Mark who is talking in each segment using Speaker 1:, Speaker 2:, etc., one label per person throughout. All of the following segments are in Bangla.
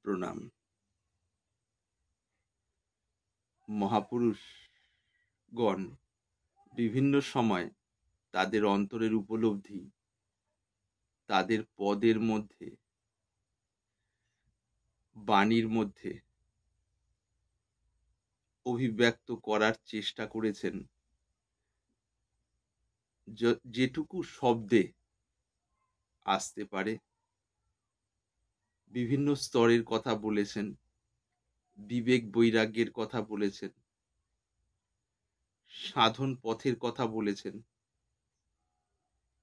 Speaker 1: প্রণাম। মহাপুরুষগণ বিভিন্ন সময় তাদের অন্তরের উপলব্ধি তাদের পদের মধ্যে, বাণীর মধ্যে অভিব্যক্ত করার চেষ্টা করেছেন। যেটুকু শব্দে আসতে পারে বিভিন্ন স্তরের কথা বলেছেন, বিবেক বৈরাগ্যের কথা বলেছেন, সাধন পথের কথা বলেছেন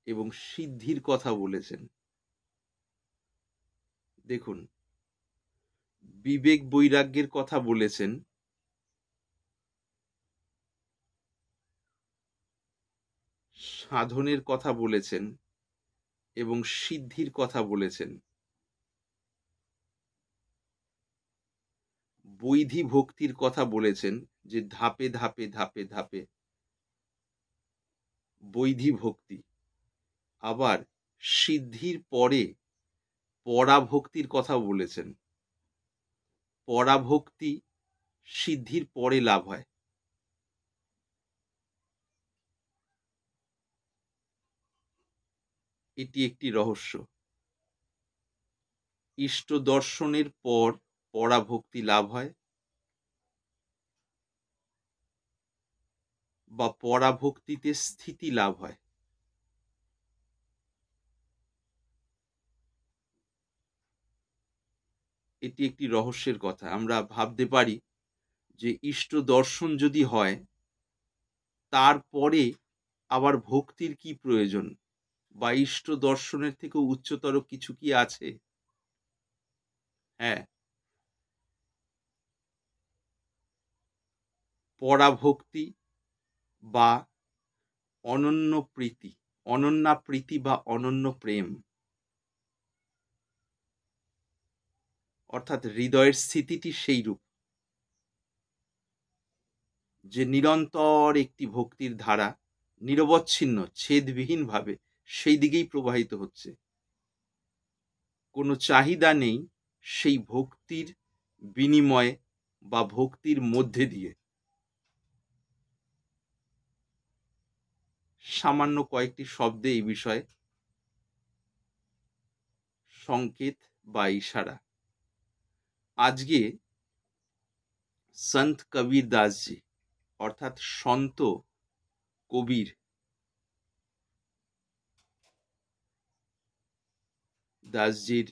Speaker 1: এবং সিদ্ধির কথা বলেছেন। দেখুন, বিবেক বৈরাগ্যের কথা বলেছেন, সাধনের কথা বলেছেন এবং সিদ্ধির কথা বলেছেন। বৈধি ভক্তির কথা বলেছেন, যে ধাপে ধাপে ধাপে ধাপে বৈধি ভক্তি। আবার সিদ্ধির পরে পরাভক্তির কথা বলেছেন। পরাভক্তি সিদ্ধির পরে লাভ হয়। এটি একটি রহস্য। ইষ্ট দর্শনের পর পরাভক্তি লাভ হয় বা পরাভক্তিতে স্থিতি লাভ হয়। এটি একটি রহস্যের কথা। আমরা ভাবতে পারি যে ইষ্ট দর্শন যদি হয়, তারপরে আবার ভক্তির কি প্রয়োজন, বা ইষ্ট দর্শনের থেকে উচ্চতর কিছু কি আছে? হ্যাঁ, পরাভক্তি বা অনন্য প্রীতি, অনন্যা প্রীতি বা অনন্য প্রেম, অর্থাৎ হৃদয়ের স্থিতিটি সেই রূপ যে নিরন্তর একটি ভক্তির ধারা নিরবচ্ছিন্ন ছেদবিহীন ভাবে সেই দিকেই প্রবাহিত হচ্ছে। কোনো চাহিদা নেই সেই ভক্তির বিনিময়ে বা ভক্তির মধ্যে দিয়ে। সামান্য কয়েকটি শব্দে এই বিষয়ে সংকেত বা ইশারা। আজকে সন্ত কবির দাসজি, অর্থাৎ সন্ত কবির দাসজির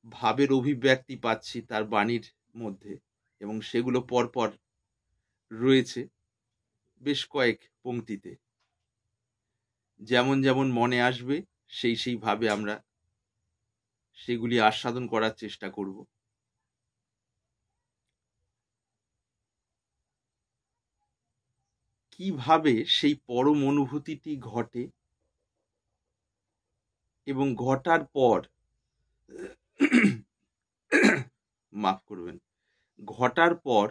Speaker 1: ভাবের অভিব্যক্তি পাচ্ছি তার বাণীর মধ্যে, এবং সেগুলো পরপর রয়েছে বেশ কয়েক পংক্তিতে। যেমন যেমন মনে আসবে সেই ভাবে আমরা সেগুলি আস্বাদন করার চেষ্টা করব। কিভাবে সেই পরম অনুভূতিটি ঘটে এবং ঘটার পর মাফ করবেন, ঘটার পর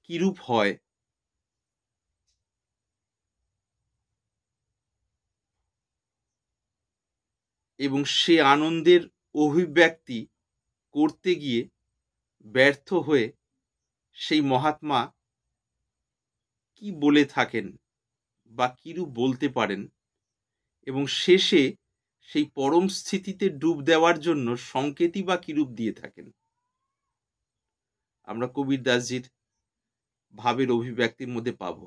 Speaker 1: কিরূপ হয় এবং সে আনন্দের অভিব্যক্তি করতে গিয়ে ব্যর্থ হয়ে সেই মহাত্মা কি বলে থাকেন বা কিরূপ বলতে পারেন, এবং শেষে সেই পরম স্থিতিতে ডুব দেওয়ার জন্য সংকেতই বা কিরূপ দিয়ে থাকেন, আমরা কবির দাসজির ভাবের অভিব্যক্তির মধ্যে পাব।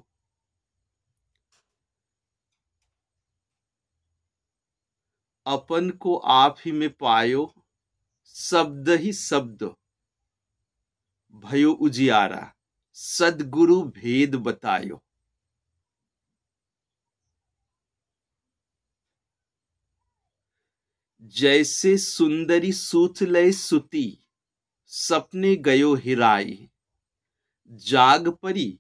Speaker 1: अपन को आप ही में पायो, शब्द ही शब्द भयो उजियारा, सदगुरु भेद बतायो। जैसे सुंदरी सूत लय सुती, सपने गयो हिराई, जाग परी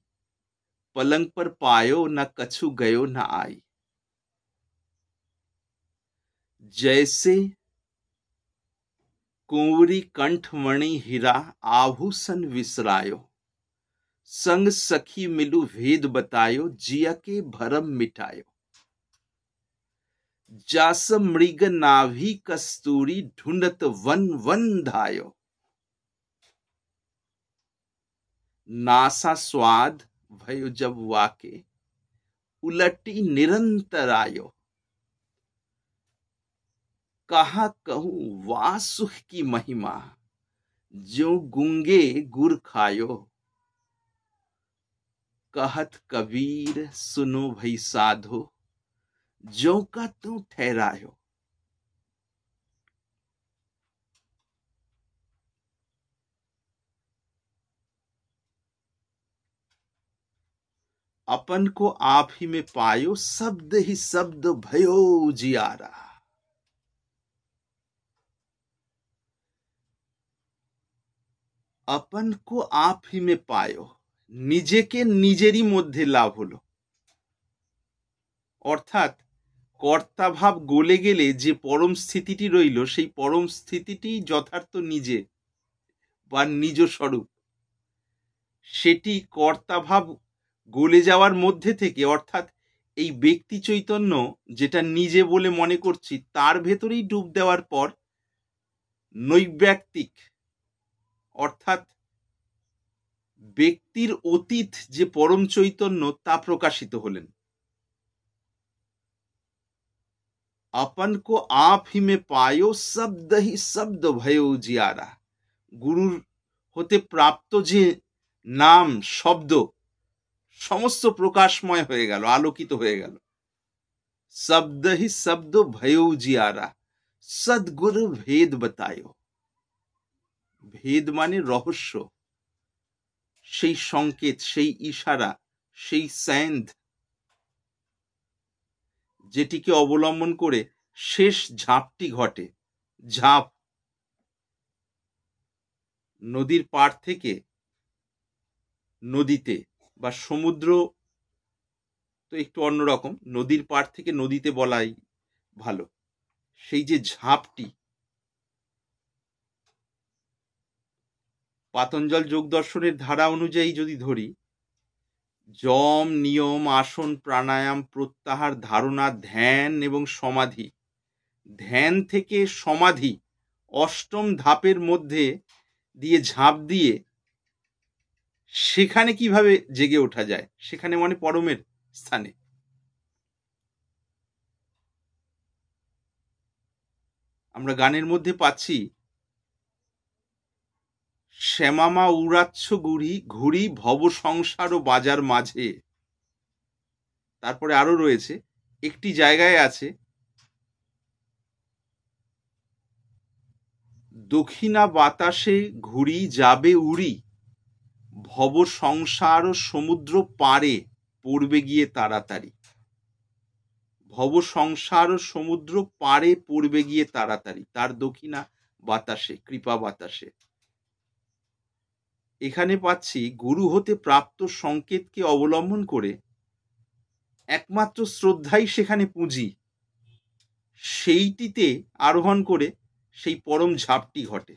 Speaker 1: पलंग पर पायो, न कछु गयो न आई। जैसे कुंवरी कंठमणि हीरा, आभूषण विसरायो, संग सखी मिलु भेद बतायो, जिया के भरम मिटायो। जास मृग नाभि कस्तूरी ढूंढत वन वन धायो। नासा स्वाद भयो जब वाके उलटी निरंतर आयो। कहा कहूं वा सुख की महिमा जो गुंगे गुर खायो। कहत कबीर सुनो भई साधो जो का तू ठहरायो। अपन को आप ही में पायो शब्द ही शब्द भयो जियारा। अपन को आप ही में पायो নিজেকে নিজেরই মধ্যে লাভ হলো। অর্থাৎ কর্তাভাব গলে গেলে যে পরম স্থিতিটি রইল সেই পরম স্থিতিটি যথার্থ নিজে বা নিজ স্বরূপ, সেটি কর্তাভাব গলে যাওয়ার মধ্যে থেকে, অর্থাৎ এই ব্যক্তি চৈতন্য যেটা নিজে বলে মনে করছি তার ভেতরেই ডুব দেওয়ার পর নৈব্যক্তিক অর্থাৎ ব্যক্তির অতীত যে পরম চৈতন্য তা প্রকাশিত হলেন। अपन को आप ही में पायो शब्द ही शब्द भयो जियारा। গুরুর হতে প্রাপ্ত যে নাম শব্দ সমস্ত প্রকাশময় হয়ে গেল, আলোকিত হয়ে গেল। শব্দ হি শব্দ भयो जियारा সদ্গুরু ভেদ बतायो। ভেদ মানে রহস্য, সেই সংকেত, সেই ইশারা, সেই স্যান্ড যেটিকে অবলম্বন করে শেষ ঝাঁপটি ঘটে। ঝাঁপ নদীর পাড় থেকে নদীতে বা সমুদ্র তো একটু অন্যরকম, নদীর পাড় থেকে নদীতে বলাই ভালো। সেই যে ঝাঁপটি পাতঞ্জল যোগ দর্শনের ধারা অনুযায়ী যদি ধরি, যম নিয়ম আসন প্রাণায়াম প্রত্যাহার ধারণা ধ্যান এবং সমাধি, ধ্যান থেকে সমাধি অষ্টম ধাপের মধ্যে দিয়ে ঝাঁপ দিয়ে সেখানে কিভাবে জেগে ওঠা যায়, সেখানে মানে পরমের স্থানে। আমরা গানের মধ্যে পাচ্ছি শ্যামামা উড়াচ্ছ ঘুড়ি ঘুড়ি ভব সংসার ও বাজার মাঝে। তারপরে আরো রয়েছে, একটি জায়গায় আছে দক্ষিণা বাতাসে ঘুড়ি যাবে উড়ি ভব সংসার ও সমুদ্র পারে পড়বে গিয়ে তাড়াতাড়ি। ভব সংসার ও সমুদ্র পারে পড়বে গিয়ে তাড়াতাড়ি, তার দক্ষিণা বাতাসে, কৃপা বাতাসে। এখানে পাচ্ছি গুরু হতে প্রাপ্ত সংকেতকে অবলম্বন করে একমাত্র শ্রদ্ধাই সেখানে পুঁজি, সেইটিতে আরোহণ করে সেই পরম ঝাঁপটি ঘটে।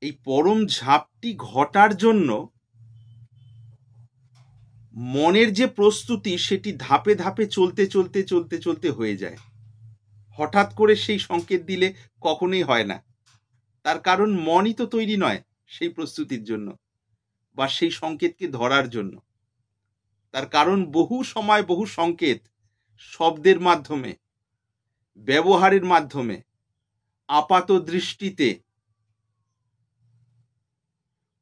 Speaker 1: এই পরম ঝাঁপটি ঘটার জন্য মনের যে প্রস্তুতি সেটি ধাপে ধাপে চলতে চলতে চলতে চলতে হয়ে যায়। হঠাৎ করে সেই সংকেত দিলে কখনোই হয় না, তার কারণ মনই তো তৈরি নয় সেই প্রস্তুতির জন্য বা সেই সংকেতকে ধরার জন্য। তার কারণ বহু সময় বহু সংকেত শব্দের মাধ্যমে, ব্যবহারের মাধ্যমে, আপাত দৃষ্টিতে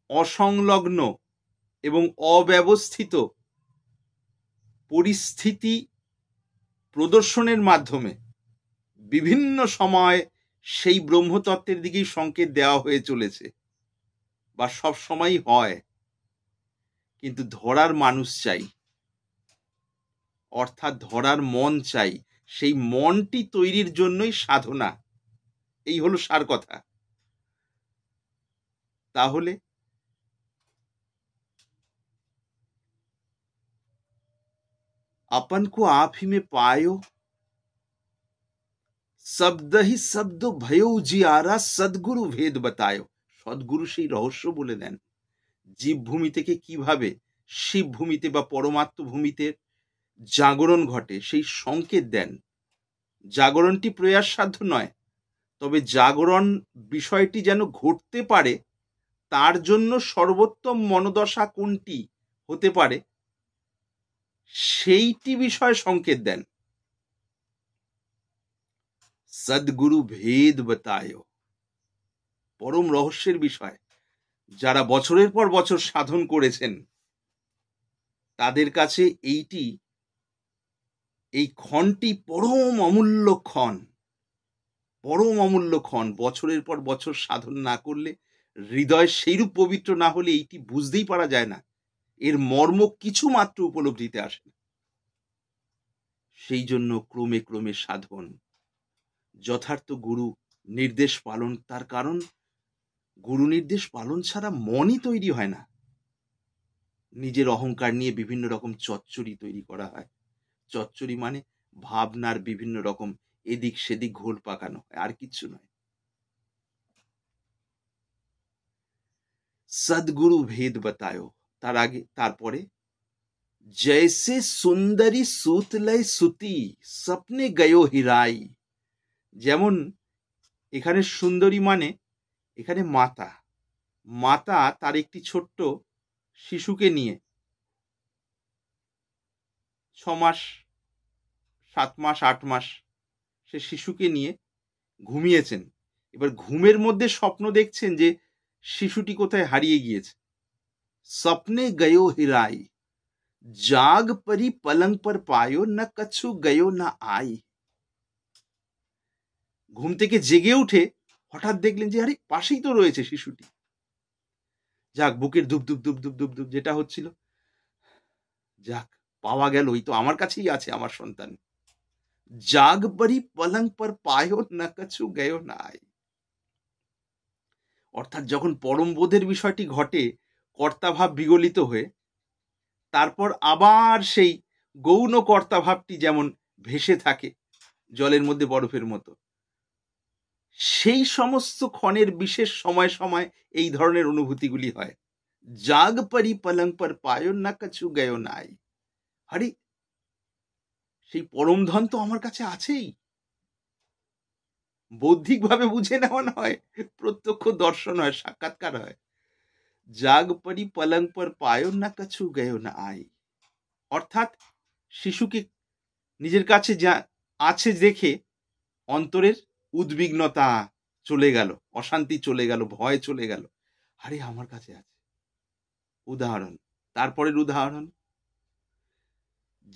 Speaker 1: অসংলগ্ন এবং অব্যবস্থিত পরিস্থিতি প্রদর্শনের মাধ্যমে বিভিন্ন সময় সেই ব্রহ্মতত্ত্বের দিকেই সংকেত দেওয়া হয়ে চলেছে বা সব সময়ই হয়। কিন্তু ধরার মানুষ চাই, অর্থাৎ ধরার মন চাই। সেই মনটি তৈরির জন্যই সাধনা, এই হলো সার কথা। তাহলে अपन को आप ही में पायो শব্দ হি শব্দ भयो जियारा সদ্গুরু ভেদ बतायो। সদ্গুরু সেই রহস্য বলে দেন, জীবভূমি থেকে কিভাবে শিবভূমিতে বা পরমাত্ম ভূমিতে জাগরণ ঘটে, সেই সংকেত দেন। জাগরণটি প্রয়াসসাধ্য নয়, তবে জাগরণ বিষয়টি যেন ঘটতে পারে, তার জন্য সর্বোত্তম মনোদশা কোনটি হতে পারে সেইটি বিষয়ে সংকেত দেন। সদ্গুরু ভেদ বতায়, পরম রহস্যের বিষয়। যারা বছরের পর বছর সাধন করেছেন তাদের কাছে এই ক্ষণটি পরম অমূল্য ক্ষণ, পরম অমূল্য ক্ষণ। বছরের পর বছর সাধন না করলে, হৃদয় সেইরূপ পবিত্র না হলে এইটি বুঝতেই পারা যায় না, এর মর্ম কিছু মাত্র উপলব্ধিতে আসে না। সেই জন্য ক্রমে ক্রমে সাধন, যথার্থ গুরু নির্দেশ পালন। তার কারণ গুরু নির্দেশ পালন ছাড়া মনই তৈরি হয় না। নিজের অহংকার নিয়ে বিভিন্ন রকম চচ্চড়ি তৈরি করা হয়। চচ্চড়ি মানে ভাবনার বিভিন্ন রকম এদিক সেদিক ঘোল পাকানো হয়, আর কিচ্ছু নয়। সদ্গুরু ভেদ বতায়, তারপরে জৈসে সুন্দরী সুতলয় সুতি স্বপ্নে গয়ো হিরাই। যেমন এখানে সুন্দরী মানে এখানে মাতা তার একটি ছোট্ট শিশুকে নিয়ে 6 মাস 7 মাস 8 মাস সে শিশুকে নিয়ে ঘুমিয়েছেন। এবার ঘুমের মধ্যে স্বপ্ন দেখছেন যে শিশুটি কোথায় হারিয়ে গিয়েছে। স্বপ্নে গয়ো হিরাই, জাগ পরি পলঙ্গ পর পায়ো, না কछु গয়ো না আই। ঘুম থেকে জেগে উঠে হঠাৎ দেখলেন যে আরে পাশেই তো রয়েছে শিশুটি। যাক, বুকের ধুপ ধুপ ধুপ ধুপ ধুপ ধুপ যেটা হচ্ছিল, যাক পাওয়া গেল, ওই তো আমার কাছেই আছে আমার সন্তান। জাগ পরি পলঙ্গ পর পায়ো, না কछु গয়ো না আই। অর্থাৎ যখন পরম বোধের বিষয়টি ঘটে, কর্তাভাব বিগলিত হয়ে, তারপর আবার সেই গৌণ কর্তাভাবটি যেমন ভেসে থাকে জলের মধ্যে বরফের মতো, সেই সমস্ত ক্ষণের বিশেষ সময় সময় এই ধরনের অনুভূতিগুলি হয়। জাগ পরি পলঙ্গ পর পায়ো, না কछु গয়ো না আই। আরে সেই পরম ধন তো আমার কাছে আছেই। বৌদ্ধিকভাবে বুঝে নেওয়া নয়, প্রত্যক্ষ দর্শন হয়, সাক্ষাৎকার হয়। জাগ পরি পলঙ্গ পর পায়ো, না কछु গয়ো না আই। অর্থাৎ শিশুকে নিজের কাছে যা আছে দেখে অন্তরের উদ্বিগ্নতা চলে গেল, অশান্তি চলে গেল, ভয় চলে গেল। আরে আমার কাছে আছে। উদাহরণ, তারপরের উদাহরণ,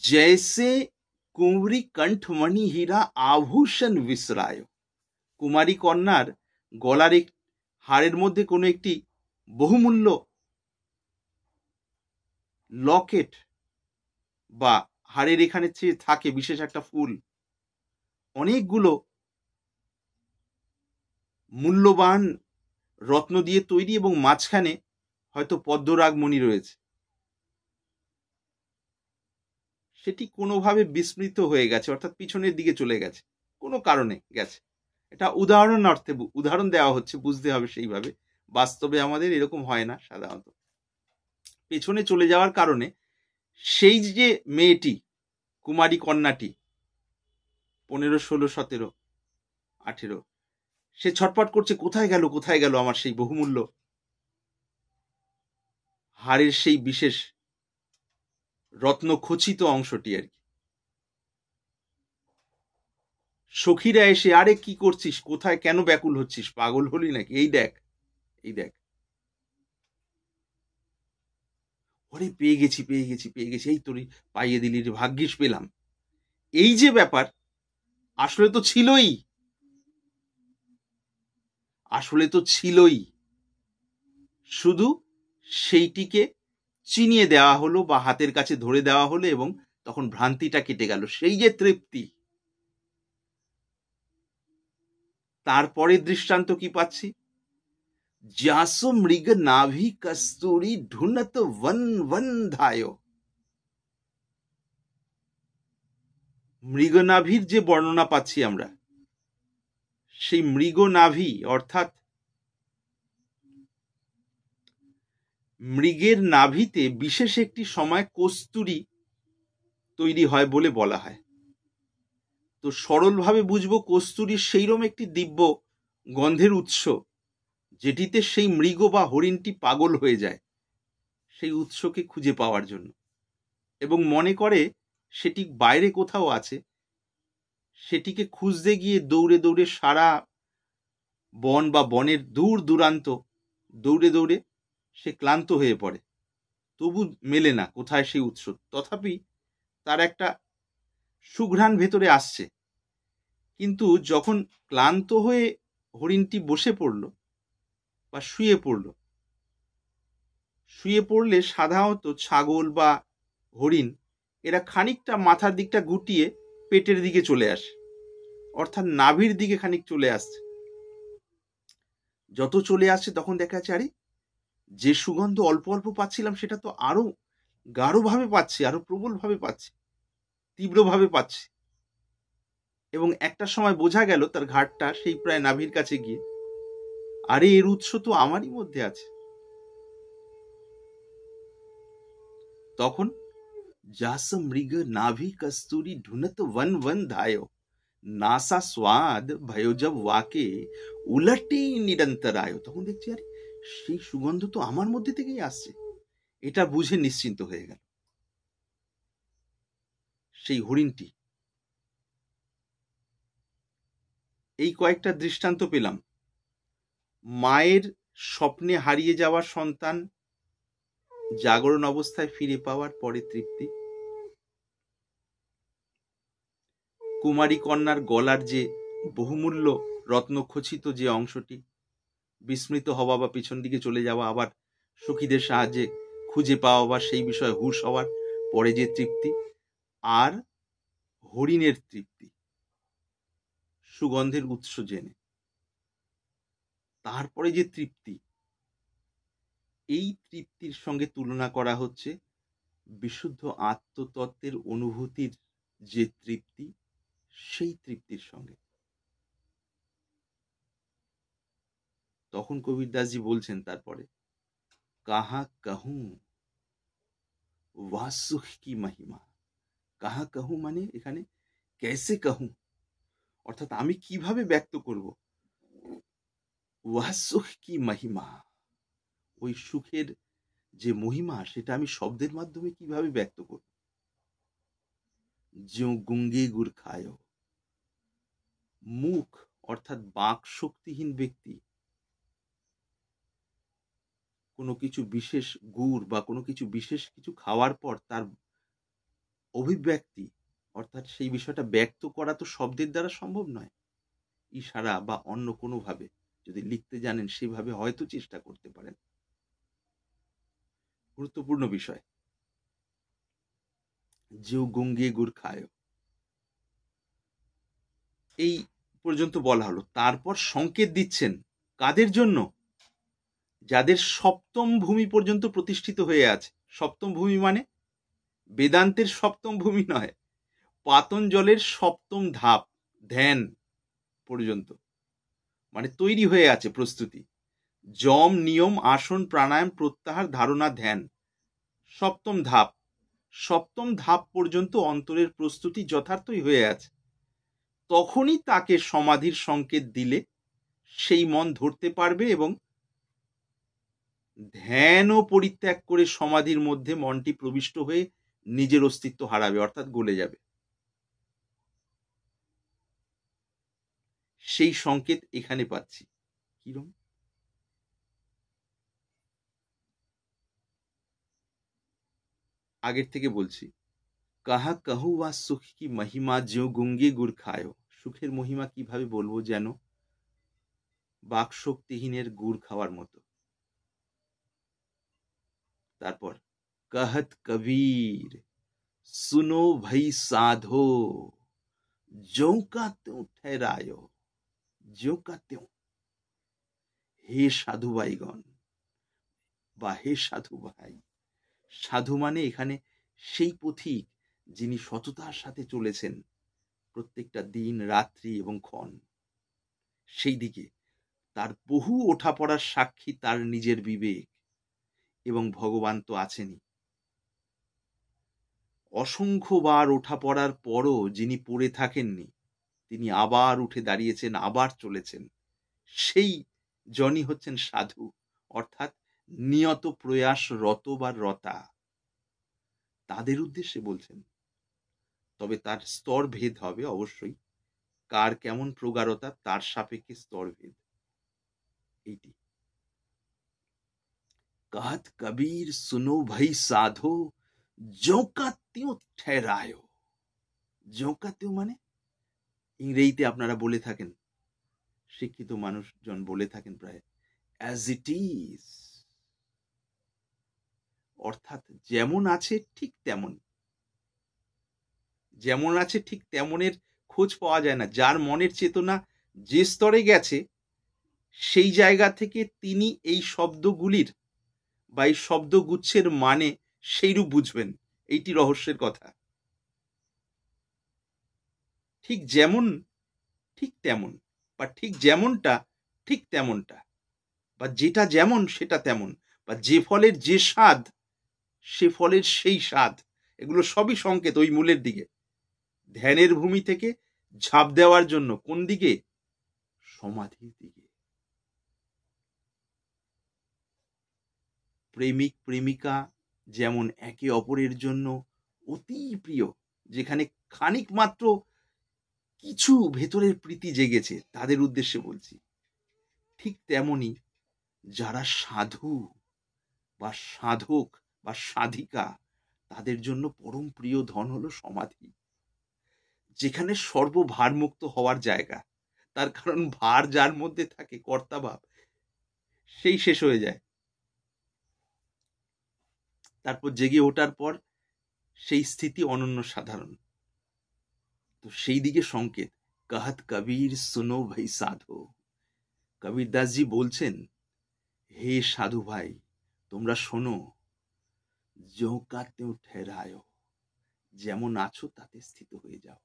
Speaker 1: জৈসে কুঁवरी कंठमणि हीरा आभूषण विसराय। কুমারী কন্যার গলার হাড়ের মধ্যে কোনো একটি বহুমূল্য লকেট বা হাড়ের এখানে থাকে বিশেষ একটা ফুল, অনেকগুলো মূল্যবান রত্ন দিয়ে তৈরি, এবং মাঝখানে হয়তো পদ্মরাগ মণি রয়েছে। সেটি কোনোভাবে বিস্মৃত হয়ে গেছে, অর্থাৎ পিছনের দিকে চলে গেছে, কোনো কারণে গেছে। এটা উদাহরণ অর্থে উদাহরণ দেওয়া হচ্ছে, বুঝতে হবে সেইভাবে। বাস্তবে আমাদের এরকম হয় না সাধারণত। পেছনে চলে যাওয়ার কারণে সেই যে মেয়েটি, কুমারী কন্যাটি 15, 16, 17, 18, সে ছটপট করছে, কোথায় গেল কোথায় গেল আমার সেই বহুমূল্য হাড়ের সেই বিশেষ রত্ন খচিত অংশটি আর কি। সখীরা এসে, আরে কি করছিস, কোথায়, কেন ব্যাকুল হচ্ছিস, পাগল হলি নাকি, এই দেখ এই দেখ। ওরে পেয়ে গেছি পেয়ে গেছি পেয়ে গেছি, এই তোরই পাইয়ে দিলি রে, ভাগ্যিস পেলাম। এই যে ব্যাপার, আসলে তো ছিলই, আসলে তো ছিলই, শুধু সেইটিকে চিনিয়ে দেওয়া হলো বা হাতের কাছে ধরে দেওয়া হলো, এবং তখন ভ্রান্তিটা কেটে গেল, সেই যে তৃপ্তি। তারপরের দৃষ্টান্ত কি পাচ্ছি, जासो मृग नाभि कस्तूरी ढूंढत वन वन धायो। মৃগনাভির যে বর্ণনা পাচ্ছি আমরা, সেই মৃগনাভি অর্থাৎ মৃগের নাভিতে বিশেষ একটি সময় কস্তুরী তৈরি হয় বলে বলা হয়। তো সরলভাবে বুঝবো কস্তুরী সেইরকম একটি দিব্য গন্ধের উৎস, যেটিতে সেই মৃগ বা হরিণটি পাগল হয়ে যায় সেই উৎসকে খুঁজে পাওয়ার জন্য, এবং মনে করে সেটি বাইরে কোথাও আছে। সেটিকে খুঁজতে গিয়ে দৌড়ে দৌড়ে সারা বন বা বনের দূর দূরান্ত দৌড়ে দৌড়ে সে ক্লান্ত হয়ে পড়ে, তবু মেলে না কোথায় সেই উৎস। তথাপি তার একটা সুঘ্রাণ ভেতরে আসছে। কিন্তু যখন ক্লান্ত হয়ে হরিণটি বসে পড়ল বা শুয়ে পড়লে সাধারণত ছাগল বা হরিণ এরা খানিকটা মাথার দিকটা গুটিয়ে পেটের দিকে চলে আসে, অর্থাৎ নাভির দিকে খানিক চলে আসছে। যত চলে আসছে তখন দেখা যাচ্ছে আরে যে সুগন্ধ অল্প অল্প পাচ্ছিলাম সেটা তো আরো গাঢ়ভাবে পাচ্ছি, আরো প্রবলভাবে পাচ্ছি, তীব্রভাবে পাচ্ছি। এবং একটা সময় বোঝা গেল তার ঘাটটা সেই প্রায় নাভির কাছে গিয়ে, আরে এর উৎস তো আমারই মধ্যে আছে। তখন जास मृग नाभि कस्तूरी ढूंढत वन वन धायो, नासा स्वाद भयो जब वाके उलटी निरंतर आयो। তখন দেখছি আরে সেই সুগন্ধ তো আমার মধ্যে থেকেই আসছে। এটা বুঝে নিশ্চিন্ত হয়ে গেল। সেই হরিণটি, এই কয়েকটা দৃষ্টান্ত পেলাম। মায়ের স্বপ্নে হারিয়ে যাওয়া সন্তান জাগরণ অবস্থায় ফিরে পাওয়ার পরে তৃপ্তি, কুমারী কন্যার গলার যে বহুমূল্য রত্নখচিত যে অংশটি বিস্মৃত হওয়া বা পিছন দিকে চলে যাওয়া, আবার সখীদের সাহায্যে খুঁজে পাওয়া বা সেই বিষয়ে হুঁশ হওয়ার পরে যে তৃপ্তি, আর হরিণের তৃপ্তি সুগন্ধের উৎস জেনে, তারপরে যে তৃপ্তি, এই তৃপ্তির সঙ্গে তুলনা করা হচ্ছে বিশুদ্ধ আত্মতত্ত্বের অনুভূতির যে তৃপ্তি, সেই তৃপ্তির সঙ্গে। তখন কবির দাসজি বলছেন তারপরে, কাহা कहूं ওয়া সুখ কি মহিমা। কাহা कहूं মানে এখানে कैसे कहूं, অর্থাৎ আমি কিভাবে ব্যক্ত করব ওয়া সুখ কি মহিমা, ওই সুখের যে মহিমা সেটা আমি শব্দের মাধ্যমে কিভাবে ব্যক্ত করব। जो गुंगे गुड़ खायो, মুখ অর্থাৎ বাক শক্তিহীন ব্যক্তি কোনো কিছু বিশেষ গুড় বা কোনো কিছু বিশেষ কিছু খাওয়ার পর তার অভিব্যক্তি অর্থাৎ সেই বিষয়টা ব্যক্ত করা তো শব্দের দ্বারা সম্ভব নয়। ইশারা বা অন্য কোনোভাবে যদি লিখতে জানেন সেভাবে হয়তো চেষ্টা করতে পারেন। গুরুত্বপূর্ণ বিষয়। যে গঙ্গে গুড় খায়, এই পর্যন্ত বলা হলো। তারপর সংকেত দিচ্ছেন কাদের জন্য? যাদের সপ্তম ভূমি পর্যন্ত প্রতিষ্ঠিত হয়ে আছে। সপ্তম ভূমি মানে বেদান্তের সপ্তম ভূমি নয়, পাতঞ্জলের সপ্তম ধাপ ধ্যান পর্যন্ত মানে তৈরি হয়ে আছে প্রস্তুতি। যম, নিয়ম, আসন, প্রাণায়াম, প্রত্যাহার, ধারণা, ধ্যান, সপ্তম ধাপ। সপ্তম ধাপ পর্যন্ত অন্তরের প্রস্তুতি যথার্থই হয়ে আছে। তখনই তাকে সমাধির সংকেত দিলে সেই মন ধরতে পারবে এবং ধ্যান ও পরিত্যাগ করে সমাধির মধ্যে মনটি প্রবিষ্ট হয়ে নিজের অস্তিত্ব হারাবে, অর্থাৎ গলে যাবে। সেই সংকেত এখানে পাচ্ছি। কিরকম? আগের থেকে বলছি, কাহা कहूं ওয়া সুখ কি মহিমা जो गुंगे गुड़ खायो। সুখের মহিমা কিভাবে বলবো, যেন বাকশক্তিহীনের গুড় খাওয়ার মতো। তারপর कहत कबीर सुनो भई साधो, ज्यों का त्यों ठहरायो। ज्यों का त्यों, হে সাধু ভাইগণ বা হে সাধু ভাই। সাধু মানে এখানে সেই পথিক যিনি সততার সাথে চলেছেন প্রত্যেকটা দিন, রাত্রি এবং ক্ষণ। সেই দিকে তার বহু ওঠা পড়ার সাক্ষী তার নিজের বিবেক, এবং ভগবান তো আছেনই। অসংখ্যবার ওঠা পড়ার পরও যিনি পড়ে থাকেননি, তিনি আবার উঠে দাঁড়িয়েছেন, আবার চলেছেন, সেই জনই হচ্ছেন সাধু, অর্থাৎ নিয়ত প্রয়াসরত বা রতা। তাদের উদ্দেশ্যে বলছেন। তবে তার স্তর ভেদ হবে অবশ্যই, কার কেমন প্রগাঢ়তা তার সাপেক্ষে স্তর ভেদ। এইটি कहत कबीर सुनो भाई साधो ज्यों का त्यों ठहरायो। ज्यों का त्यों মানে ইংরেজিতে আপনারা বলে থাকেন, শিক্ষিত মানুষজন বলে থাকেন প্রায় অ্যাজ ইট ইজ, অর্থাৎ যেমন আছে ঠিক তেমন। যেমন আছে ঠিক তেমনের খোঁজ পাওয়া যায় না। যার মনের চেতনা যে স্তরে গেছে, সেই জায়গা থেকে তিনি এই শব্দগুলির বা এই শব্দগুচ্ছের মানে সেইরূপ বুঝবেন। এইটি রহস্যের কথা। ঠিক যেমন ঠিক তেমন, বা ঠিক যেমনটা ঠিক তেমনটা, বা যেটা যেমন সেটা তেমন, বা যে ফলের যে স্বাদ সে ফলের সেই স্বাদ, এগুলো সবই সংকেত ওই মূলের দিকে। ধ্যানের ভূমি থেকে ঝাঁপ দেওয়ার জন্য কোন দিকে? সমাধির দিকে। প্রেমিক প্রেমিকা যেমন একে অপরের জন্য অতি প্রিয়, যেখানে খানিক মাত্র কিছু ভেতরের প্রীতি জেগেছে, তাদের উদ্দেশ্যে বলছি, ঠিক তেমনি যারা সাধু বা সাধক বা সাধিকা, তাদের জন্য পরম প্রিয় ধন হলো সমাধি, যেখানে সর্বভারমুক্ত হওয়ার জায়গা। তার কারণ ভার যার মধ্যে থাকে, কর্তাভাব, সেই শেষ হয়ে যায়। তারপর জেগে ওঠার পর সেই স্থিতি অনন্য সাধারণ। তো সেই দিকে সংকেত। कहत कबीर सुनो भाई साधो। কবির দাসজি বলছেন, হে সাধু ভাই, তোমরা শোনো, ज्यों का त्यों ठहरायो, যেমন আছো তাতে স্থিত হয়ে যাও।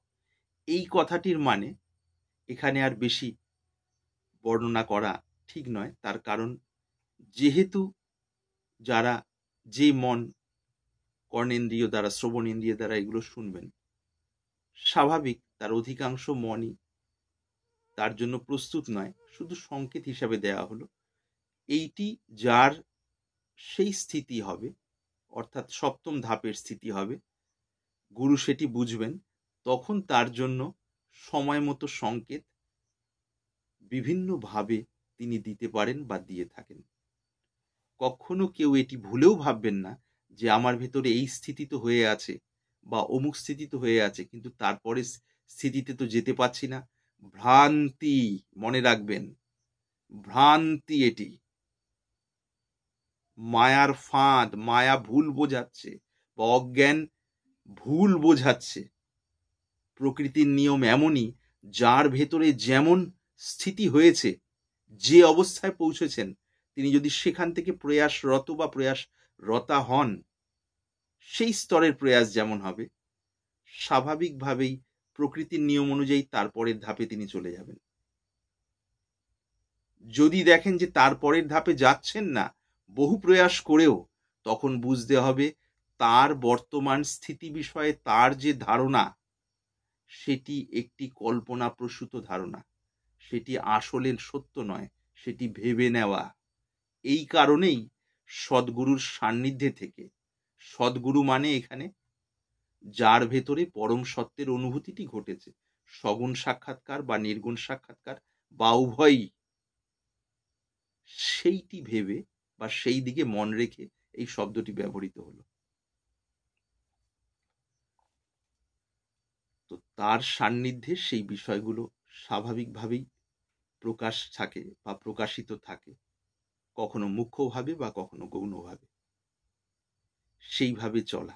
Speaker 1: এই কথাটির মানে এখানে আর বেশি বর্ণনা করা ঠিক নয়। তার কারণ যেহেতু যারা যে মন কর্ণেন্দ্রিয় দ্বারা, শ্রবণেন্দ্রিয় দ্বারা এগুলো শুনবেন, স্বাভাবিক তার অধিকাংশ মনই তার জন্য প্রস্তুত নয়, শুধু সংকেত হিসাবে দেয়া হলো। এইটি যার সেই স্থিতি হবে, অর্থাৎ সপ্তম ধাপের স্থিতি হবে, গুরু সেটি বুঝবেন, তখন তার জন্য সময় মতো সংকেত বিভিন্নভাবে তিনি দিতে পারেন বা দিয়ে থাকেন। কখনো কেউ এটি ভুলেও ভাববেন না যে আমার ভেতরে এই স্থিতি তো হয়ে আছে বা অমুক স্থিতি তো হয়ে আছে, কিন্তু তারপরে স্থিতিতে তো যেতে পারছি না। ভ্রান্তি, মনে রাখবেন, ভ্রান্তি। এটি মায়ার ফাঁদ, মায়া ভুল বোঝাচ্ছে বা অজ্ঞান ভুল বোঝাচ্ছে। প্রকৃতির নিয়ম এমনই, যার ভেতরে যেমন স্থিতি হয়েছে, যে অবস্থায় পৌঁছেছেন, তিনি যদি সেখান থেকে প্রয়াসরত বা প্রয়াসরতা হন, সেই স্তরের প্রয়াস যেমন হবে, স্বাভাবিকভাবেই প্রকৃতির নিয়ম অনুযায়ী তারপরের ধাপে তিনি চলে যাবেন। যদি দেখেন যে তারপরের ধাপে যাচ্ছেন না, বহু প্রয়াস করেও, তখন বুঝতে হবে তার বর্তমান স্থিতি বিষয়ে তার যে ধারণা, সেটি একটি কল্পনাপ্রসূত ধারণা, সেটি আসলে সত্য নয়, সেটি ভেবে নেওয়া। এই কারণেই সদ্গুরুর সান্নিধ্যে থেকে, সদ্গুরু মানে এখানে যার ভেতরে পরম সত্যের অনুভূতিটি ঘটেছে, সগুণ সাক্ষাৎকার বা নির্গুণ সাক্ষাৎকার বা উভয়ই, সেইটি ভেবে বা সেই দিকে মন রেখে এই শব্দটি ব্যবহৃত হলো। তো তার সান্নিধ্যে সেই বিষয়গুলো স্বাভাবিকভাবেই প্রকাশ থাকে বা প্রকাশিত থাকে, কখনো মুখ্যভাবে বা কখনো গৌণভাবে। সেইভাবে চলা,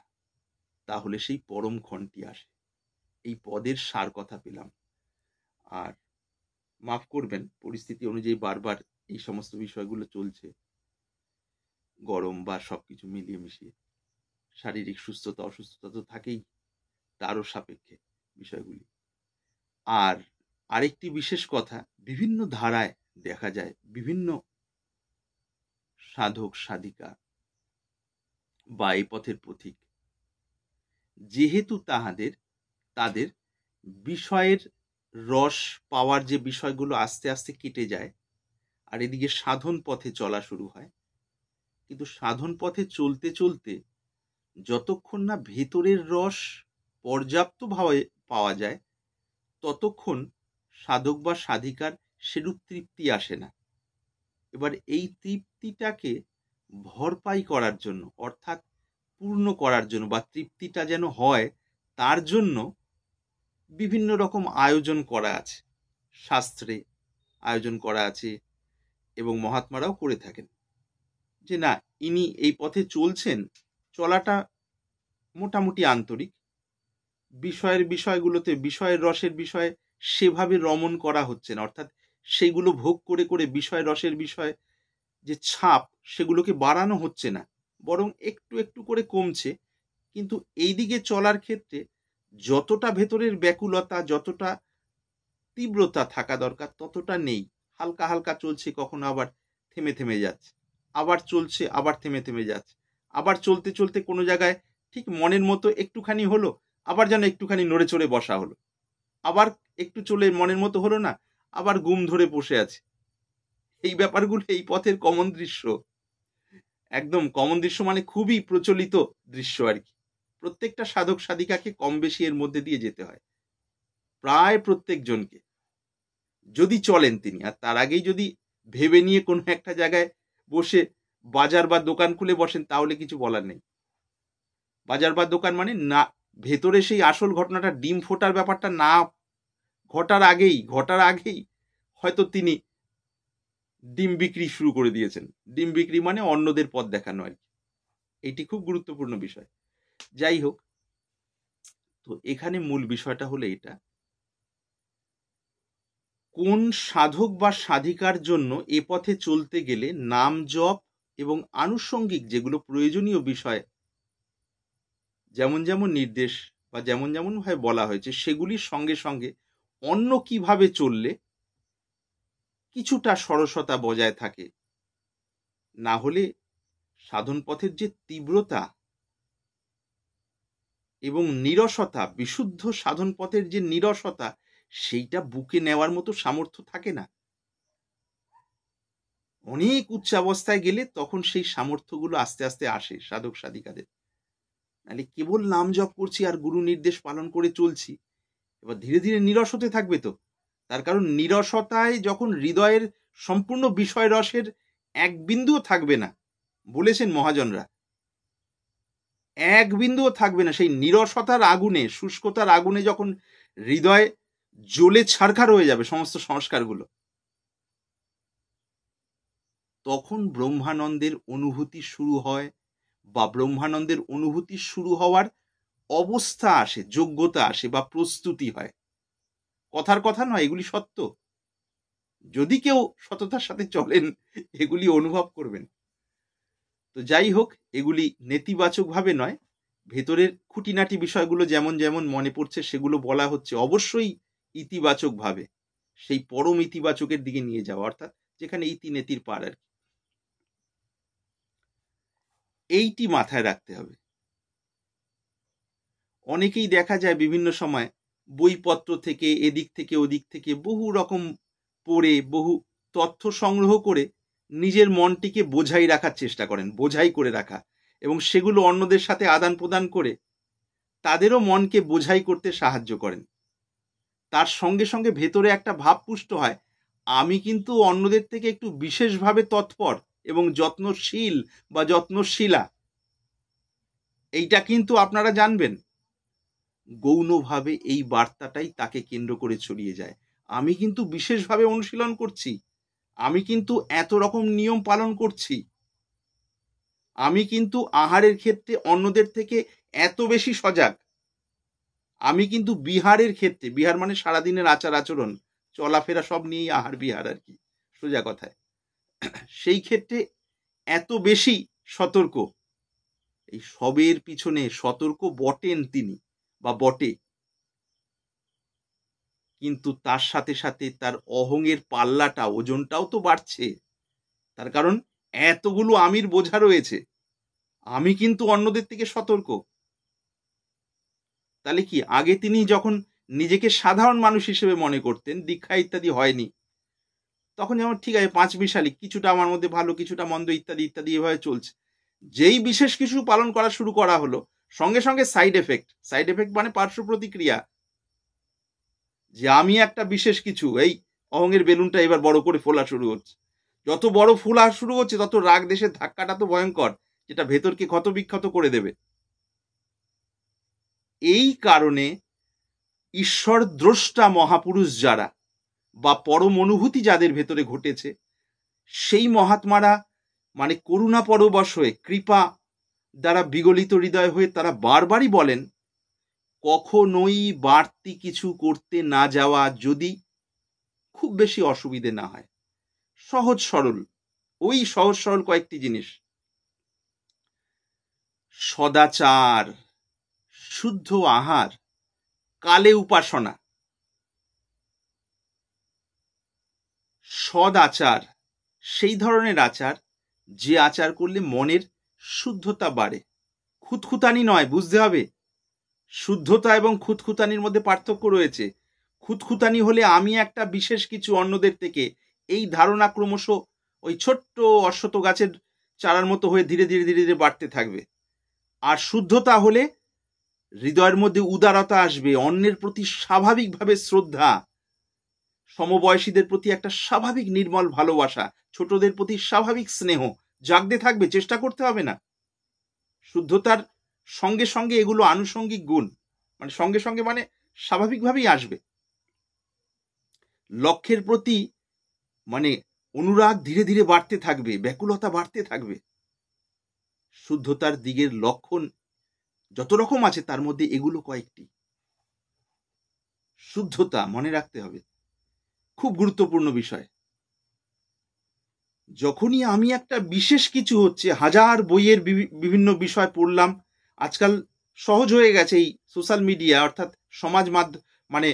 Speaker 1: তাহলে সেই পরম ক্ষণটি আসে। এই পদের সার কথা পেলাম। আর মাফ করবেন, পরিস্থিতি অনুযায়ী বারবার এই সমস্ত বিষয়গুলো চলছে, গরম বা সবকিছু মিলিয়ে মিশিয়ে। শারীরিক সুস্থতা অসুস্থতা তো থাকেই, তারও সাপেক্ষে বিষয়গুলি। আর আরেকটি বিশেষ কথা, বিভিন্ন ধারায় দেখা যায় বিভিন্ন সাধক সাধিকা বা এই পথের পথিক যেহেতু তাদের বিষয়ের রস পাওয়ার যে বিষয়গুলো আস্তে আস্তে কেটে যায়, আর এদিকে সাধন পথে চলা শুরু হয়। কিন্তু সাধন পথে চলতে চলতে যতক্ষণ না ভেতরের রস পর্যাপ্তভাবে পাওয়া যায়, ততক্ষণ সাধক বা সাধিকার সেরূপ তৃপ্তি আসে না। এবার এই তৃপ্তিটাকে ভরপাই করার জন্য, অর্থাৎ পূর্ণ করার জন্য, বা তৃপ্তিটা যেন হয় তার জন্য বিভিন্ন রকম আয়োজন করা আছে, শাস্ত্রে আয়োজন করা আছে এবং মহাত্মারাও করে থাকেন। যে না, ইনি এই পথে চলছেন, চলাটা মোটামুটি আন্তরিক, বিষয়ের রসের বিষয়ে সেভাবে রমণ করা হচ্ছে না, অর্থাৎ সেগুলো ভোগ করে করে বিষয় রসের বিষয় যে ছাপ সেগুলোকে বাড়ানো হচ্ছে না, বরং একটু একটু করে কমছে। কিন্তু এই দিকে চলার ক্ষেত্রে যতটা ভেতরের ব্যাকুলতা, যতটা তীব্রতা থাকা দরকার ততটা নেই। হালকা হালকা চলছে, কখনো আবার থেমে থেমে যাচ্ছে, আবার চলছে, আবার থেমে থেমে যাচ্ছে, আবার চলতে চলতে কোনো জায়গায় ঠিক মনের মতো একটুখানি হলো, আবার যেন একটুখানি নড়ে চড়ে বসা হলো, আবার একটু চলে মনের মতো হলো না, আবার গুম ধরে বসে আছে। এই ব্যাপারগুলো এই পথের কমন দৃশ্য, একদম কমন দৃশ্য, মানে খুবই প্রচলিত দৃশ্য আর কি। প্রত্যেকটা সাধক সাধিকাকে কম বেশি এর মধ্যে দিয়ে যেতে হয়, প্রায় প্রত্যেক জনকে, যদি চলেন তিনি। আর তার আগেই যদি ভেবে নিয়ে কোনো একটা জায়গায় বসে বাজার বা দোকান খুলে বসেন, তাহলে কিছু বলার নেই। বাজার বা দোকান মানে না, ভেতরে সেই আসল ঘটনাটা, ডিম ফোটার ব্যাপারটা না ঘটার আগেই হয়তো তিনি ডিম বিক্রি শুরু করে দিয়েছেন। ডিম বিক্রি মানে অন্যদের পথ দেখানো আর কি। এটি খুব গুরুত্বপূর্ণ বিষয়। যাই হোক, তো এখানে মূল বিষয়টা হলো এটা, কোন সাধক বা সাধিকার জন্য এ পথে চলতে গেলে নাম জপ এবং আনুষঙ্গিক যেগুলো প্রয়োজনীয় বিষয়, যেমন যেমন নির্দেশ বা যেমন যেমন ভাবে বলা হয়েছে, সেগুলির সঙ্গে সঙ্গে অন্য কিভাবে চললে কিছুটা সরসতা বজায় থাকে, না হলে সাধন পথের যে তীব্রতা এবং নিরসতা, বিশুদ্ধ সাধন পথের যে নিরসতা, সেইটা বুকে নেওয়ার মতো সামর্থ্য থাকে না। অনেক উচ্চাবস্থায় গেলে তখন সেই সামর্থ্যগুলো আস্তে আস্তে আসে সাধক সাধিকাদের। নাহলে কেবল নাম জপ করছি আর গুরু নির্দেশ পালন করে চলছি, এবার ধীরে ধীরে নিরস হতে থাকবে তো। তার কারণ নিরসতায় যখন হৃদয়ের সম্পূর্ণ বিষয় রসের এক বিন্দুও থাকবে না, বলেছেন মহাজনরা, এক বিন্দুও থাকবে না, সেই নিরসতার আগুনে, শুষ্কতার আগুনে যখন হৃদয় জ্বলে ছারখার হয়ে যাবে সমস্ত সংস্কারগুলো, তখন ব্রহ্মানন্দের অনুভূতি শুরু হয়, বা ব্রহ্মানন্দের অনুভূতি শুরু হওয়ার অবস্থা আসে, যোগ্যতা আসে, বা প্রস্তুতি হয়। কথার কথা নয়, এগুলি সত্য। যদি কেউ সততার সাথে চলেন, এগুলি অনুভব করবেন। তো যাই হোক, এগুলি নেতিবাচকভাবে নয়, ভেতরের খুঁটিনাটি বিষয়গুলো যেমন যেমন মনে পড়ছে সেগুলো বলা হচ্ছে, অবশ্যই ইতিবাচকভাবে, সেই পরম ইতিবাচকের দিকে নিয়ে যাওয়া, অর্থাৎ যেখানে ইতি নেতির পার আর কি। এইটি মাথায় রাখতে হবে। অনেকেই দেখা যায় বিভিন্ন সময় বইপত্র থেকে, এদিক থেকে ওদিক থেকে বহু রকম পড়ে, বহু তথ্য সংগ্রহ করে নিজের মনটিকে বোঝাই রাখার চেষ্টা করেন, বোঝাই করে রাখা, এবং সেগুলো অন্যদের সাথে আদান প্রদান করে তাদেরও মনকে বোঝাই করতে সাহায্য করেন। তার সঙ্গে সঙ্গে ভেতরে একটা ভাব পুষ্ট হয়, আমি কিন্তু অন্যদের থেকে একটু বিশেষভাবে তৎপর এবং যত্নশীল বা যত্নশীলা, এইটা কিন্তু আপনারা জানবেন। গৌণভাবে এই বার্তাটাই তাকে কেন্দ্র করে ছড়িয়ে যায়, আমি কিন্তু বিশেষভাবে অনুশীলন করছি, আমি কিন্তু এত রকম নিয়ম পালন করছি, আমি কিন্তু আহারের ক্ষেত্রে অন্যদের থেকে এত বেশি সজাগ, আমি কিন্তু বিহারের ক্ষেত্রে, বিহার মানে সারাদিনের আচার আচরণ চলাফেরা সব নিয়েই আহার বিহার আর কি, সোজা কথায়, সেই ক্ষেত্রে এত বেশি সতর্ক। এই সবের পিছনে সতর্ক বটেন তিনি, বা বটে, কিন্তু তার সাথে সাথে তার অহংয়ের পাল্লাটা, ওজনটাও তো বাড়ছে। তার কারণ এতগুলো আমির বোঝা রয়েছে, আমি কিন্তু অন্যদের থেকে সতর্ক, তাহলে কি আগে তিনি যখন নিজেকে সাধারণ মানুষ হিসেবে মনে করতেন, দীক্ষা ইত্যাদি হয়নি, তখন যেমন ঠিক আছে পাঁচ মিশালি, কিছুটা আমার মধ্যে ভালো কিছুটা মন্দ ইত্যাদি ইত্যাদি এভাবে চলছে। যেই বিশেষ কিছু পালন করা শুরু করা হলো, সঙ্গে সঙ্গে সাইড এফেক্ট মানে পার্শ্ব প্রতিক্রিয়া, যে আমি একটা বিশেষ কিছু, এই অহংয়ের বেলুনটা এবার বড় করে ফোলা শুরু হচ্ছে। যত বড় ফোলা শুরু হচ্ছে তত রাগ দেশের ধাক্কাটা তো ভয়ঙ্কর, যেটা ভেতরকে ক্ষতবিক্ষত করে দেবে। এই কারণে ঈশ্বর দ্রষ্টা মহাপুরুষ যারা বা পরম অনুভূতি যাদের ভেতরে ঘটেছে, সেই মহাত্মারা মানে করুণা পরবশ হয়ে, কৃপা দ্বারা বিগলিত হৃদয় হয়ে তারা বারবারই বলেন, কখনোই বাড়তি কিছু করতে না যাওয়া, যদি খুব বেশি অসুবিধে না হয়। সহজ সরল, ওই সহজ সরল কয়েকটি জিনিস: সদাচার, শুদ্ধ আহার, কালে উপাসনা। সদ আচার সেই ধরনের আচার যে আচার করলে মনের শুদ্ধতা বাড়ে। খুঁতখুঁতানি নয়, বুঝতে হবে শুদ্ধতা এবং খুঁতখুঁতানির মধ্যে পার্থক্য রয়েছে। খুঁতখুঁতানি হলে আমি একটা বিশেষ কিছু অন্যদের থেকে, এই ধারণা ক্রমশ ওই ছোট্ট অশ্বত গাছের চারার মতো হয়ে ধীরে ধীরে ধীরে ধীরে বাড়তে থাকবে। আর শুদ্ধতা হলে হৃদয়ের মধ্যে উদারতা আসবে, অন্যের প্রতি স্বাভাবিকভাবে শ্রদ্ধা, সমবয়সীদের প্রতি একটা স্বাভাবিক নির্মল ভালোবাসা, ছোটদের প্রতি স্বাভাবিক স্নেহ জাগতে থাকবে, চেষ্টা করতে হবে না। শুদ্ধতার সঙ্গে সঙ্গে এগুলো আনুষঙ্গিক গুণ, মানে সঙ্গে সঙ্গে মানে স্বাভাবিকভাবেই আসবে। লক্ষ্যের প্রতি মানে অনুরাগ ধীরে ধীরে বাড়তে থাকবে, ব্যাকুলতা বাড়তে থাকবে। শুদ্ধতার দিকের লক্ষণ যত রকম আছে তার মধ্যে এগুলো কয়েকটি। শুদ্ধতা মনে রাখতে হবে, খুব গুরুত্বপূর্ণ বিষয়। যখনই আমি একটা বিশেষ কিছু হচ্ছে, হাজার বইয়ের বিভিন্ন বিষয় পড়লাম, আজকাল সহজ হয়ে গেছে এই সোশ্যাল মিডিয়া অর্থাৎ সমাজ মাধ্যম, মানে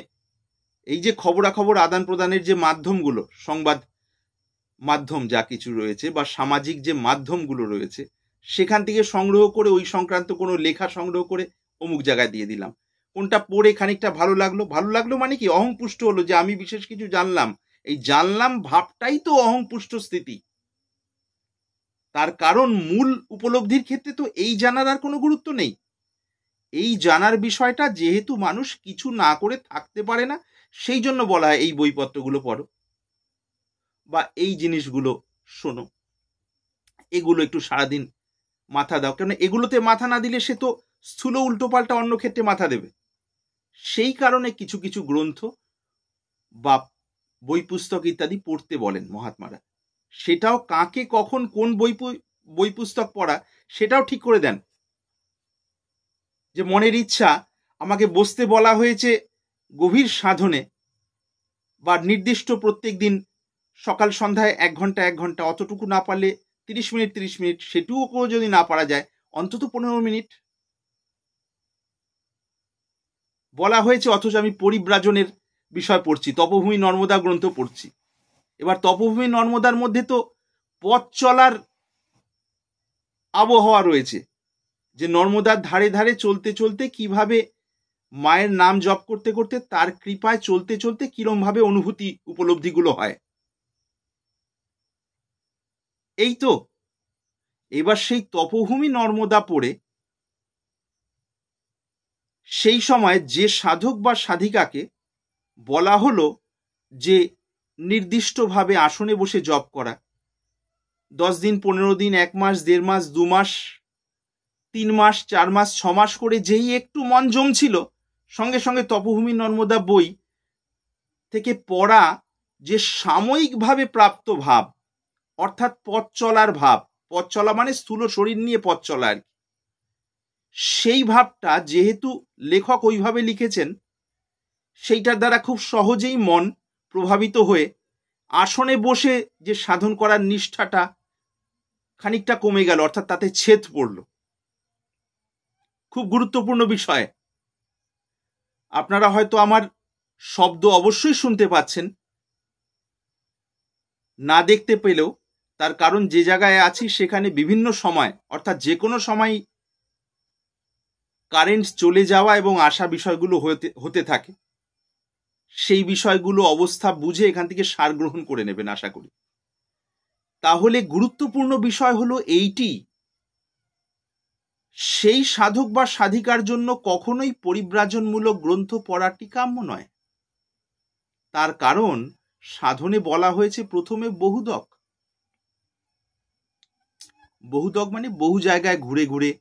Speaker 1: এই যে খবরাখবর আদান প্রদানের যে মাধ্যমগুলো, সংবাদ মাধ্যম যা কিছু রয়েছে বা সামাজিক যে মাধ্যমগুলো রয়েছে, সেখান থেকে সংগ্রহ করে ওই সংক্রান্ত কোনো লেখা সংগ্রহ করে অমুক জায়গায় দিয়ে দিলাম। কোনটা পড়ে খানিকটা ভালো লাগলো মানে কি অহংপুষ্ট হলো যে আমি বিশেষ কিছু জানলাম। এই জানলাম ভাবটাই তো অহংপুষ্ট স্থিতি। তার কারণ মূল উপলব্ধির ক্ষেত্রে তো এই জানার আর কোনো গুরুত্ব নেই। এই জানার বিষয়টা যেহেতু মানুষ কিছু না করে থাকতে পারে না, সেই জন্য বলা হয় এই বইপত্রগুলো পড়ো বা এই জিনিসগুলো শোনো, এগুলো একটু সারাদিন মাথা দাও। কেন এগুলোতে মাথা না দিলে সে তো স্থূল উল্টোপাল্টা অন্য ক্ষেত্রে মাথা দেবে। সেই কারণে কিছু কিছু গ্রন্থ বা বই পুস্তক ইত্যাদি পড়তে বলেন মহাত্মারা। সেটাও কাকে কখন কোন বই পুস্তক পড়া সেটাও ঠিক করে দেন। যে মনের ইচ্ছা আমাকে বসতে বলা হয়েছে গভীর সাধনে, বা নির্দিষ্ট প্রত্যেক দিন সকাল সন্ধ্যায় 1 ঘন্টা 1 ঘন্টা, অতটুকু না পারলে 30 মিনিট 30 মিনিট, সেটুকু যদি না পারা যায় অন্তত 15 মিনিট বলা হয়েছে, অথচ আমি পরিব্রাজনের বিষয় পড়ছি, তপভূমি নর্মদা গ্রন্থ পড়ছি। এবার তপভূমি নর্মদার মধ্যে তো পথ চলার আবহাওয়া রয়েছে, যে নর্মদার ধারে ধারে চলতে চলতে কিভাবে মায়ের নাম জপ করতে করতে তার কৃপায় চলতে চলতে কিরম ভাবে অনুভূতি উপলব্ধিগুলো হয়। এই তো এবার সেই তপভূমি নর্মদা পড়ে সেই সময় যে সাধক বা সাধিকাকে বলা হলো যে নির্দিষ্টভাবে আসনে বসে জপ করা, 10 দিন 15 দিন 1 মাস 1.5 মাস 2 মাস 3 মাস 4 মাস 6 মাস করে যেই একটু মন জমছিল, সঙ্গে সঙ্গে তপভূমি নর্মদা বই থেকে পড়া যে সাময়িকভাবে প্রাপ্ত ভাব, অর্থাৎ পথ চলার ভাব, পথ চলা মানে স্থূল শরীর নিয়ে পথ চলা আর কি, সেই ভাবটা যেহেতু লেখক ওইভাবে লিখেছেন, সেইটার দ্বারা খুব সহজেই মন প্রভাবিত হয়ে আসনে বসে যে সাধন করার নিষ্ঠাটা খানিকটা কমে গেল, অর্থাৎ তাতে ছেদ পড়ল। খুব গুরুত্বপূর্ণ বিষয়। আপনারা হয়তো আমার শব্দ অবশ্যই শুনতে পাচ্ছেন, না দেখতে পেলেও, তার কারণ যে জায়গায় আছি সেখানে বিভিন্ন সময়, অর্থাৎ যে কোনো সময় কারেন্ট চলে যাওয়া এবং আসা বিষয়গুলো হতে থাকে, সেই বিষয়গুলো অবস্থা বুঝে এখান থেকে সার গ্রহণ করে নেবেন আশা করি। তাহলে গুরুত্বপূর্ণ বিষয় হলো এইটি, সেই সাধক বা সাধিকার জন্য কখনোই পরিব্রাজনমূলক গ্রন্থ পড়াটি কাম্য নয়। তার কারণ সাধনে বলা হয়েছে প্রথমে বহুদক। বহুদক মানে বহু জায়গায় ঘুরে ঘুরে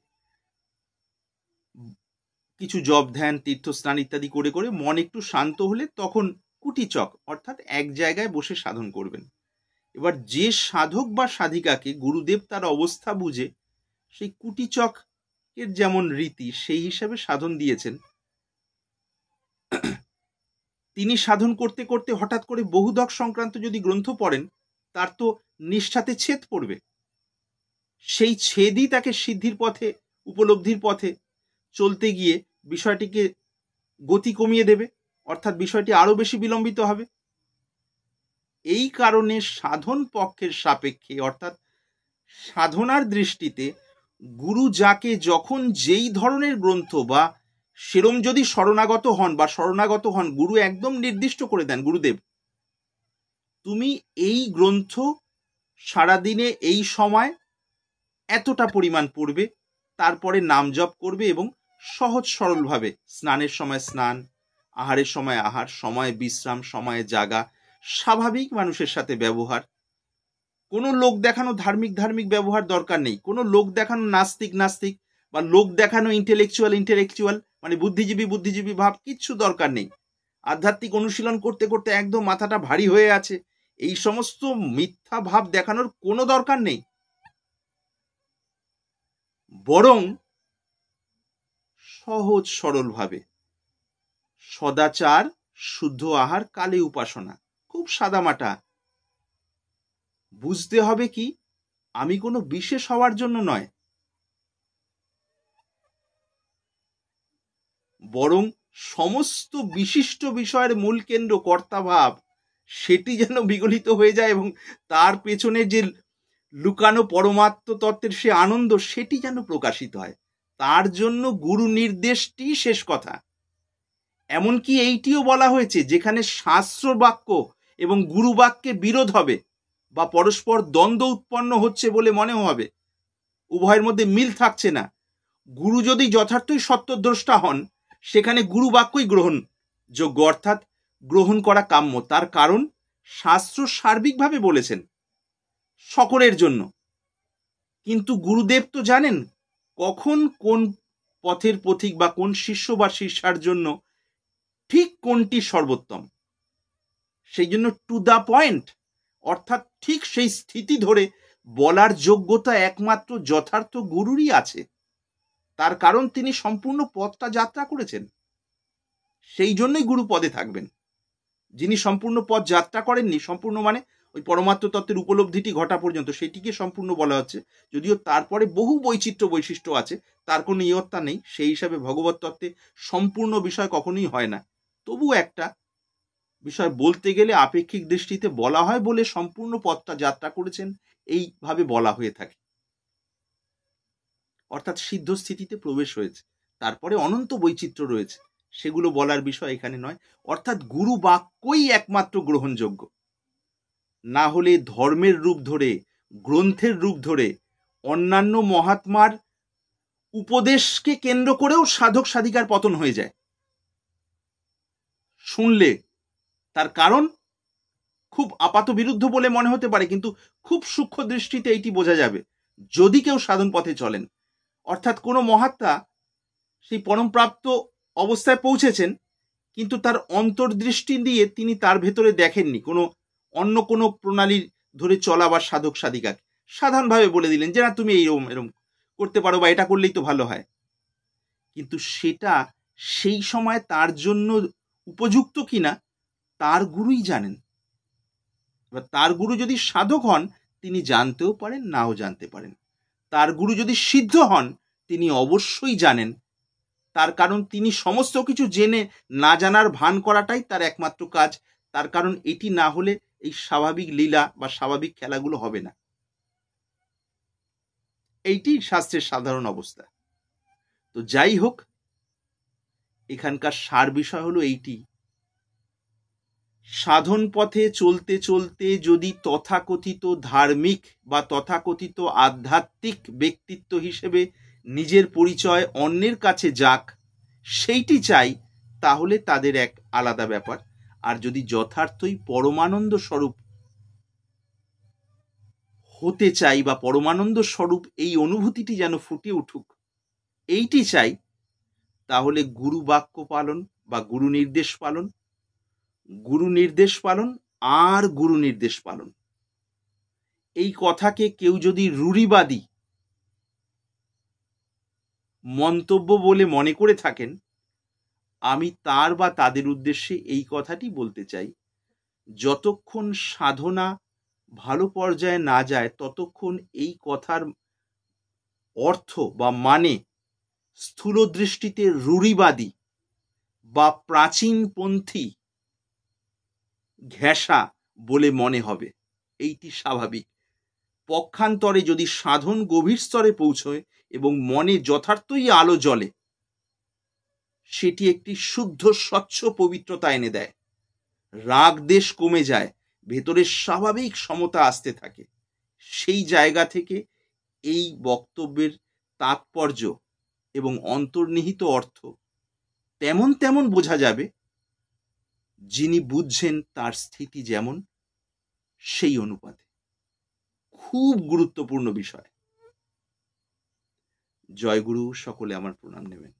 Speaker 1: কিছু জপ ধ্যান তীর্থস্নান ইত্যাদি করে করে মন একটু শান্ত হলে তখন কুটিচক অর্থাৎ এক জায়গায় বসে সাধন করবেন। এবার যে সাধক বা সাধিকাকে গুরুদেব তার অবস্থা বুঝে সেই কুটিচক এর যেমন রীতি সেই হিসাবে সাধন দিয়েছেন, তিনি সাধন করতে করতে হঠাৎ করে বহুদক সংক্রান্ত যদি গ্রন্থ পড়েন, তার তো নিষ্ঠাতে ছেদ পড়বে। সেই ছেদই তাকে সিদ্ধির পথে উপলব্ধির পথে চলতে গিয়ে বিষয়টিকে গতি কমিয়ে দেবে, অর্থাৎ বিষয়টি আরো বেশি বিলম্বিত হবে। এই কারণে সাধন পক্ষের সাপেক্ষে অর্থাৎ সাধনার দৃষ্টিতে গুরু যাকে যখন যেই ধরনের গ্রন্থ বা সেরম যদি শরণাগত হন গুরু একদম নির্দিষ্ট করে দেন, গুরুদেব তুমি এই গ্রন্থ সারাদিনে এই সময় এতটা পরিমাণ পড়বে, তারপরে নাম জপ করবে এবং সহজ সরলভাবে স্নানের সময় স্নান, আহারের সময় আহার, সময়ে বিশ্রাম, সময়ে জাগা, স্বাভাবিক মানুষের সাথে ব্যবহার, কোনো লোক দেখানো ধার্মিক ব্যবহার দরকার নেই, কোনো লোক দেখানো নাস্তিক বা লোক দেখানো ইন্টেলেকচুয়াল মানে বুদ্ধিজীবী ভাব কিচ্ছু দরকার নেই। আধ্যাত্মিক অনুশীলন করতে করতে একদম মাথাটা ভারী হয়ে আছে, এই সমস্ত মিথ্যা ভাব দেখানোর কোনো দরকার নেই। বরং সহজ সরলভাবে সদাচার, শুদ্ধ আহার, কালে উপাসনা, খুব সাদামাটা। বুঝতে হবে কি আমি কোনো বিশেষ হওয়ার জন্য নয়, বরং সমস্ত বিশিষ্ট বিষয়ের মূল কেন্দ্র কর্তাভাব সেটি যেন বিগলিত হয়ে যায় এবং তার পেছনে যে লুকানো পরমাত্ম তত্ত্বের সে আনন্দ সেটি যেন প্রকাশিত হয়। তার জন্য গুরু নির্দেশটি শেষ কথা। এমনকি এইটিও বলা হয়েছে যেখানে শাস্ত্র বাক্য এবং গুরু বাক্যে বিরোধ হবে বা পরস্পর দ্বন্দ্ব উৎপন্ন হচ্ছে বলে মনে হবে, উভয়ের মধ্যে মিল থাকছে না, গুরু যদি যথার্থই সত্যদ্রষ্টা হন সেখানে গুরু বাক্যই গ্রহণযোগ্য অর্থাৎ গ্রহণ করা কাম্য। তার কারণ শাস্ত্র সার্বিকভাবে বলেছেন সকলের জন্য, কিন্তু গুরুদেব তো জানেন কখন কোন পথের পথিক বা কোন শিষ্য বা শিষ্যার জন্য ঠিক কোনটি সর্বোত্তম। সেই জন্য টু দ্য পয়েন্ট অর্থাৎ ঠিক সেই স্থিতি ধরে বলার যোগ্যতা একমাত্র যথার্থ গুরুরই আছে। তার কারণ তিনি সম্পূর্ণ পথটা যাত্রা করেছেন, সেই জন্যই গুরু পদে থাকবেন। যিনি সম্পূর্ণ পথ যাত্রা করেননি, সম্পূর্ণ মানে ওই পরমাত্ম তত্ত্বের উপলব্ধিটি ঘটা পর্যন্ত সেটিকে সম্পূর্ণ বলা হচ্ছে, যদিও তারপরে বহু বৈশিষ্ট্য আছে, তার কোনো ইয়ত্তা নেই, সেই হিসাবে ভগবত তত্ত্বে সম্পূর্ণ বিষয় কখনোই হয় না। তবু একটা বিষয় বলতে গেলে আপেক্ষিক দৃষ্টিতে বলা হয় বলে সম্পূর্ণ পথটা যাত্রা করেছেন এইভাবে বলা হয়ে থাকে, অর্থাৎ সিদ্ধ স্থিতিতে প্রবেশ হয়েছে, তারপরে অনন্ত বৈচিত্র্য রয়েছে, সেগুলো বলার বিষয় এখানে নয়। অর্থাৎ গুরু বাক্যই একমাত্র গ্রহণযোগ্য, না হলে ধর্মের রূপ ধরে গ্রন্থের রূপ ধরে অন্যান্য মহাত্মার উপদেশকে কেন্দ্র করেও সাধক সাধিকার পতন হয়ে যায় শুনলে। তার কারণ খুব আপাত বিরুদ্ধ বলে মনে হতে পারে, কিন্তু খুব সূক্ষ্ম দৃষ্টিতে এইটি বোঝা যাবে যদি কেউ সাধন পথে চলেন। অর্থাৎ কোনো মহাত্মা সেই পরমপ্রাপ্ত অবস্থায় পৌঁছেছেন, কিন্তু তার অন্তর্দৃষ্টি দিয়ে তিনি তার ভেতরে দেখেননি কোনো অন্য কোনো প্রণালী ধরে চলা বা সাধক সাধিকাকে, সাধারণভাবে বলে দিলেন যে না তুমি এরম করতে পারো বা এটা করলেই তো ভালো হয়, কিন্তু সেটা সেই সময় তার জন্য উপযুক্ত কিনা তার গুরুই জানেন। এবার তার গুরু যদি সাধক হন তিনি জানতেও পারেন, নাও জানতে পারেন। তার গুরু যদি সিদ্ধ হন তিনি অবশ্যই জানেন, তার কারণ তিনি সমস্ত কিছু জেনে না জানার ভান করাটাই তার একমাত্র কাজ। তার কারণ এটি না হলে এই স্বাভাবিক লীলা বা স্বাভাবিক খেলাগুলো হবে না। এইটি শাস্ত্রের সাধারণ অবস্থা। তো যাই হোক, এখানকার সার বিষয় হলো এইটি, সাধন পথে চলতে চলতে যদি তথাকথিত ধার্মিক বা তথাকথিত আধ্যাত্মিক ব্যক্তিত্ব হিসেবে নিজের পরিচয় অন্যের কাছে যাক, সেইটি চাই, তাহলে তাদের এক আলাদা ব্যাপার। আর যদি যথার্থই পরমানন্দ স্বরূপ হতে চাই বা পরমানন্দ স্বরূপ এই অনুভূতিটি যেন ফুটে উঠুক, এইটি চাই, তাহলে গুরু বাক্য পালন বা গুরু নির্দেশ পালন, গুরু নির্দেশ পালন আর গুরু নির্দেশ পালন, এই কথাকে কেউ যদি রূঢ়িবাদী মন্তব্য বলে মনে করে থাকেন, আমি তার বা তাদের উদ্দেশ্যে এই কথাটি বলতে চাই, যতক্ষণ সাধনা ভালো পর্যায়ে না যায় ততক্ষণ এই কথার অর্থ বা মানে স্থূল দৃষ্টিতে রূঢ়িবাদী বা প্রাচীনপন্থী ঘেঁষা বলে মনে হবে। এইটি স্বাভাবিক। পক্ষান্তরে যদি সাধন গভীর স্তরে পৌঁছয় এবং মনে যথার্থই আলো জ্বলে, সেটি একটি শুদ্ধ স্বচ্ছ পবিত্রতা এনে দেয়, রাগ দেশ কমে যায়, ভেতরের স্বাভাবিক সমতা আসতে থাকে। সেই জায়গা থেকে এই বক্তব্যের তাৎপর্য এবং অন্তর্নিহিত অর্থ তেমন তেমন বোঝা যাবে, যিনি বুঝছেন তার স্থিতি যেমন সেই অনুপাতে। খুব গুরুত্বপূর্ণ বিষয়। জয়গুরু, সকলে আমার প্রণাম নেবেন।